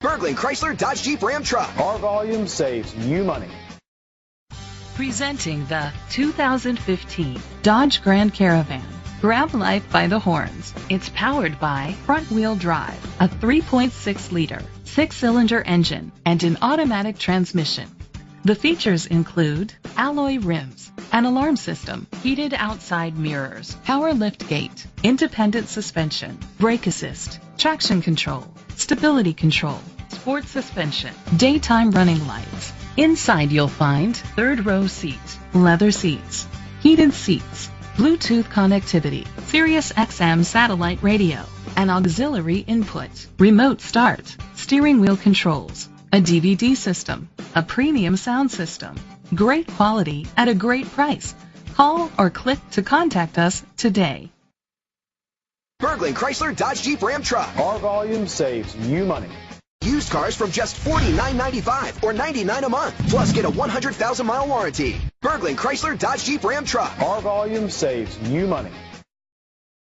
Berglund Chrysler Dodge Jeep Ram Truck. Our volume saves you money. Presenting the 2015 Dodge Grand Caravan. Grab life by the horns. It's powered by front-wheel drive, a 3.6-liter, 6-cylinder engine, and an automatic transmission. The features include alloy rims, an alarm system, heated outside mirrors, power liftgate, independent suspension, brake assist, traction control, stability control, sports suspension, daytime running lights. Inside you'll find third-row seats, leather seats, heated seats, Bluetooth connectivity, Sirius XM satellite radio, an auxiliary input, remote start, steering wheel controls, a DVD system, a premium sound system. Great quality at a great price. Call or click to contact us today. Berglund Chrysler Dodge Jeep Ram Truck. Our volume saves you money. Used cars from just $49.95 or $99 a month. Plus get a 100,000-mile warranty. Berglund Chrysler Dodge Jeep Ram Truck. Our volume saves you money.